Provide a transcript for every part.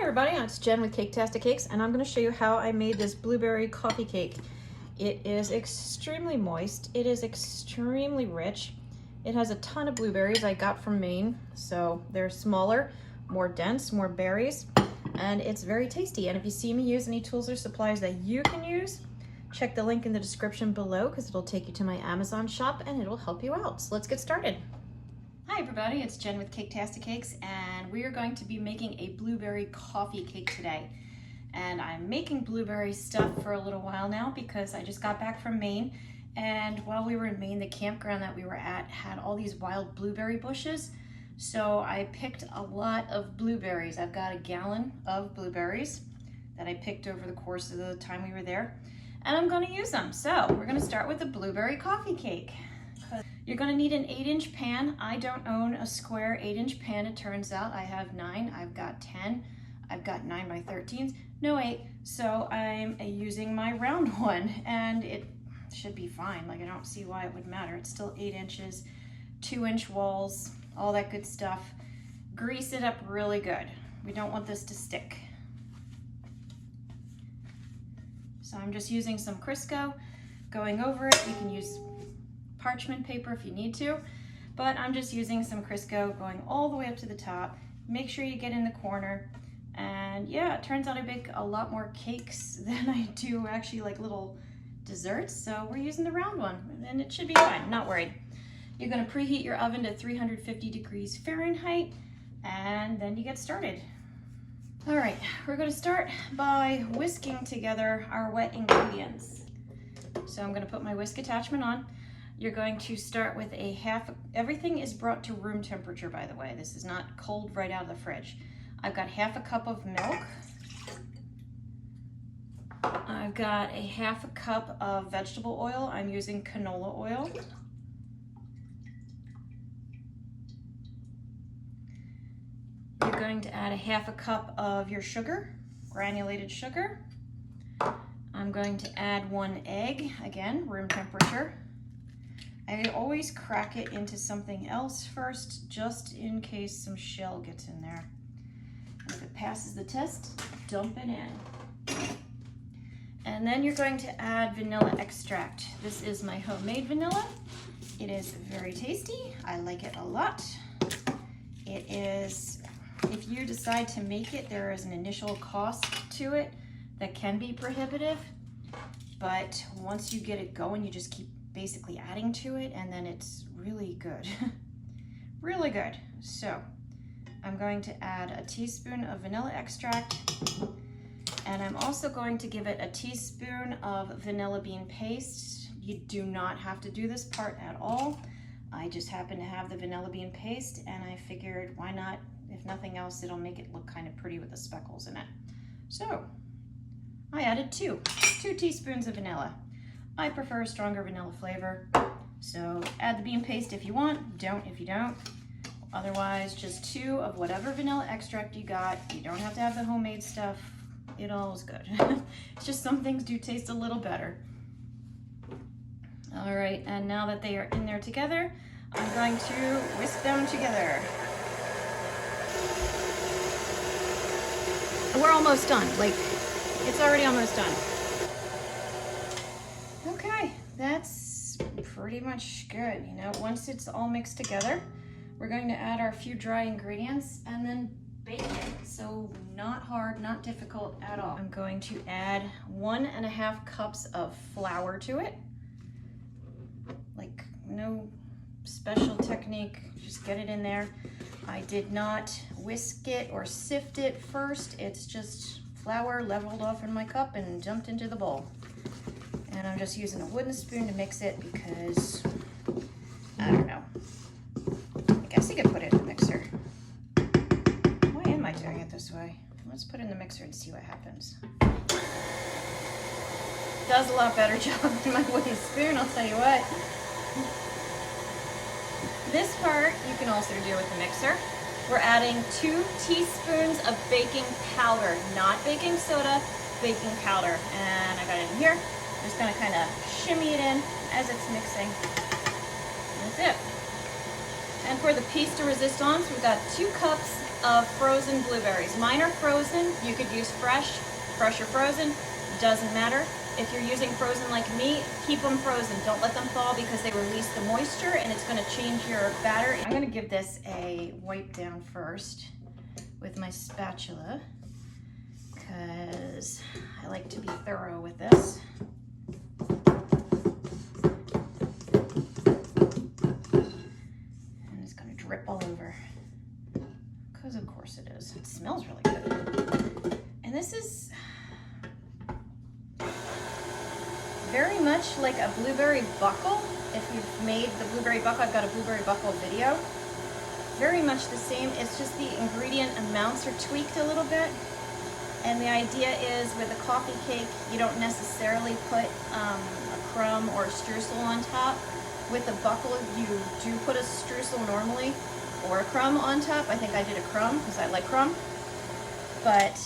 everybody, it's Jen with Caketastic Cakes, and I'm going to show you how I made this blueberry coffee cake. It is extremely moist, it is extremely rich, it has a ton of blueberries I got from Maine, so they're smaller, more dense, more berries, and it's very tasty. And if you see me use any tools or supplies that you can use, check the link in the description below because it'll take you to my Amazon shop and it'll help you out. So let's get started. Hi everybody, it's Jen with Caketastic Cakes, and we are going to be making a blueberry coffee cake today. And I'm making blueberry stuff for a little while now because I just got back from Maine, and while we were in Maine, the campground that we were at had all these wild blueberry bushes. So I picked a lot of blueberries. I've got a gallon of blueberries that I picked over the course of the time we were there, and I'm going to use them. So we're going to start with the blueberry coffee cake. You're going to need an 8-inch pan. I don't own a square 8-inch pan, it turns out. I have 9, I've got 10, I've got 9 by 13s, no 8, so I'm using my round one, and it should be fine. Like, I don't see why it would matter. It's still 8 inches, 2-inch walls, all that good stuff. Grease it up really good. We don't want this to stick. So I'm just using some Crisco, going over it. You can use parchment paper if you need to, but I'm just using some Crisco going all the way up to the top. Make sure you get in the corner, and yeah, it turns out I bake a lot more cakes than I do actually like little desserts, so we're using the round one and it should be fine, not worried. You're going to preheat your oven to 350 degrees Fahrenheit, and then you get started. All right, we're going to start by whisking together our wet ingredients. So I'm going to put my whisk attachment on. You're going to start with a everything is brought to room temperature, by the way. This is not cold right out of the fridge. I've got half a cup of milk. I've got a half a cup of vegetable oil. I'm using canola oil. You're going to add a half a cup of your sugar, granulated sugar. I'm going to add 1 egg, again, room temperature. I always crack it into something else first, just in case some shell gets in there. If it passes the test, dump it in. And then you're going to add vanilla extract. This is my homemade vanilla. It is very tasty. I like it a lot. It is, if you decide to make it, there is an initial cost to it that can be prohibitive, but once you get it going, you just keep basically adding to it, and then it's really good. Really good. So I'm going to add a teaspoon of vanilla extract, and I'm also going to give it a teaspoon of vanilla bean paste. You do not have to do this part at all. I just happen to have the vanilla bean paste, and I figured why not? If nothing else, it'll make it look kind of pretty with the speckles in it. So I added 2 teaspoons of vanilla. I prefer a stronger vanilla flavor, so add the bean paste if you want, don't if you don't. Otherwise, just 2 of whatever vanilla extract you got. You don't have to have the homemade stuff. It all is good. It's just some things do taste a little better. All right, and now that they are in there together, I'm going to whisk them together. We're almost done. Like, it's already almost done. Okay, that's pretty much good. You know, once it's all mixed together, we're going to add our few dry ingredients and then bake it. So not hard, not difficult at all. I'm going to add 1.5 cups of flour to it. Like, no special technique, just get it in there. I did not whisk it or sift it first. It's just flour leveled off in my cup and dumped into the bowl. And I'm just using a wooden spoon to mix it because, I don't know. I guess you could put it in the mixer. Why am I doing it this way? Let's put it in the mixer and see what happens. Does a lot better job than my wooden spoon, I'll tell you what. This part you can also do with the mixer. We're adding 2 teaspoons of baking powder, not baking soda, baking powder. And I got it in here. I'm just gonna kind of shimmy it in as it's mixing. That's it. And for the piece de resistance, we've got 2 cups of frozen blueberries. Mine are frozen. You could use fresh or frozen, doesn't matter. If you're using frozen like me, keep them frozen. Don't let them thaw because they release the moisture and it's gonna change your batter. I'm gonna give this a wipe down first with my spatula because I like to be thorough with this. And it's gonna drip all over. Because of course it is. It smells really good. And this is very much like a blueberry buckle. If you've made the blueberry buckle, I've got a blueberry buckle video. Very much the same. It's just the ingredient amounts are tweaked a little bit. And the idea is with a coffee cake, you don't necessarily put a crumb or a streusel on top. With a buckle, you do put a streusel normally or a crumb on top. I think I did a crumb because I like crumb. But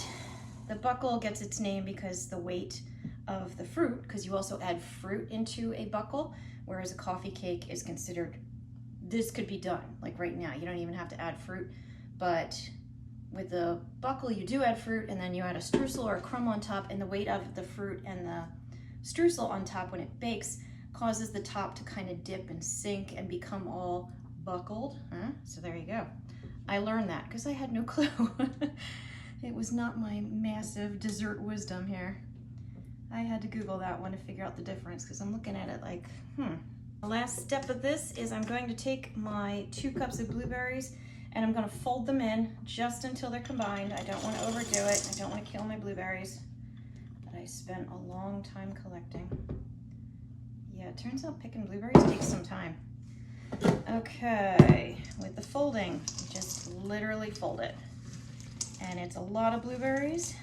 the buckle gets its name because the weight of the fruit, because you also add fruit into a buckle, whereas a coffee cake is considered, this could be done like right now. You don't even have to add fruit, but with the buckle you do add fruit, and then you add a streusel or a crumb on top, and the weight of the fruit and the streusel on top when it bakes causes the top to kind of dip and sink and become all buckled. So there you go. I learned that because I had no clue. It was not my massive dessert wisdom here. I had to Google that one to figure out the difference because I'm looking at it like, The last step of this is I'm going to take my 2 cups of blueberries and I'm going to fold them in just until they're combined. I don't want to overdo it. I don't want to kill my blueberries that I spent a long time collecting. Yeah, it turns out picking blueberries takes some time. Okay, with the folding, just literally fold it. And it's a lot of blueberries,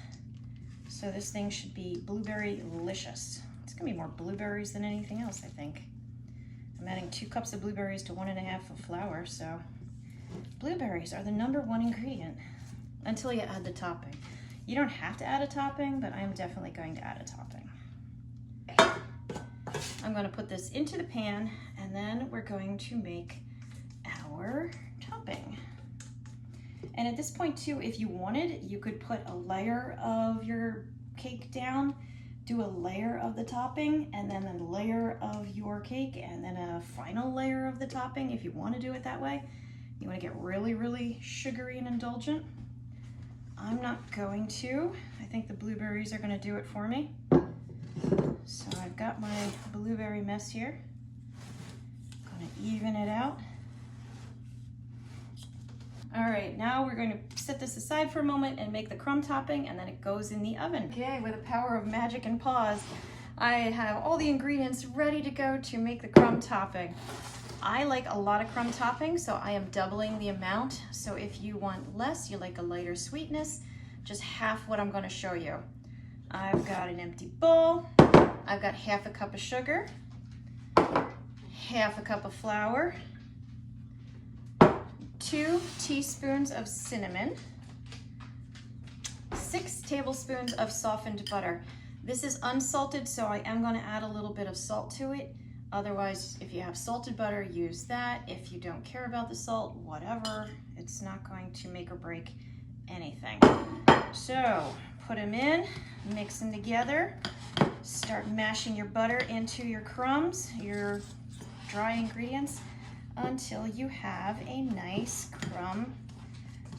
so this thing should be blueberry-licious. It's gonna be more blueberries than anything else, I think. I'm adding 2 cups of blueberries to 1.5 of flour, so blueberries are the #1 ingredient until you add the topping. You don't have to add a topping, but I'm definitely going to add a topping. I'm gonna put this into the pan, and then we're going to make our topping. And at this point too, if you wanted, you could put a layer of your cake down, do a layer of the topping, and then a layer of your cake, and then a final layer of the topping if you want to do it that way. You want to get really, really sugary and indulgent. I'm not going to. I think the blueberries are going to do it for me. So I've got my blueberry mess here. I'm going to even it out. All right, now we're going to set this aside for a moment and make the crumb topping, and then it goes in the oven. Okay, with the power of magic and pause, I have all the ingredients ready to go to make the crumb topping. I like a lot of crumb topping, so I am doubling the amount. So if you want less, you like a lighter sweetness, just half what I'm going to show you. I've got an empty bowl. I've got 1/2 cup of sugar, 1/2 cup of flour, 2 teaspoons of cinnamon, 6 tablespoons of softened butter. This is unsalted, so I am going to add a little bit of salt to it. Otherwise, if you have salted butter, use that. If you don't care about the salt, whatever. It's not going to make or break anything. So put them in, mix them together. Start mashing your butter into your crumbs, your dry ingredients, until you have a nice crumb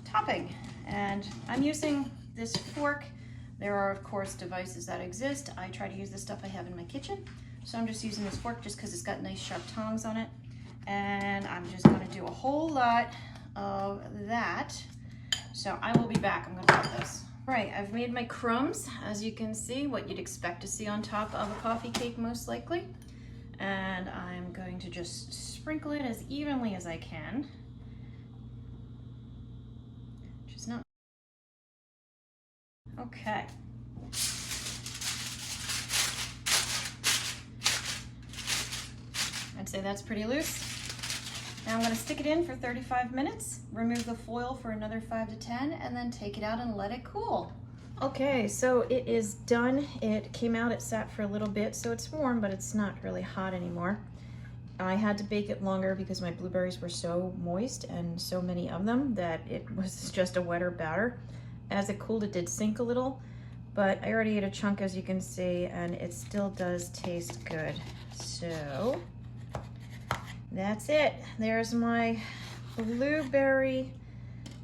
topping. And I'm using this fork. There are, of course, devices that exist. I try to use the stuff I have in my kitchen. So I'm just using this fork just because it's got nice sharp tongs on it. And I'm just going to do a whole lot of that. So I will be back. I'm going to put this. Right, I've made my crumbs, as you can see, what you'd expect to see on top of a coffee cake most likely. And I'm going to just sprinkle it as evenly as I can. Which is not... Okay. I'd say that's pretty loose. Now I'm going to stick it in for 35 minutes, remove the foil for another 5 to 10, and then take it out and let it cool. Okay, so it is done. It came out, it sat for a little bit, so it's warm, but it's not really hot anymore. I had to bake it longer because my blueberries were so moist and so many of them that it was just a wetter batter. As it cooled, it did sink a little, but I already ate a chunk, as you can see, and it still does taste good. So that's it. There's my blueberry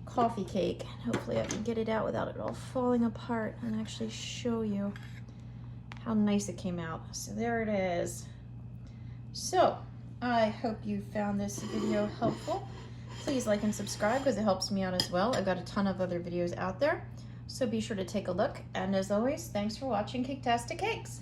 coffee cake. Hopefully I can get it out without it all falling apart and actually show you how nice it came out. So there it is. So I hope you found this video helpful. Please like and subscribe because it helps me out as well. I've got a ton of other videos out there, so be sure to take a look. And as always, thanks for watching Caketastic Cakes.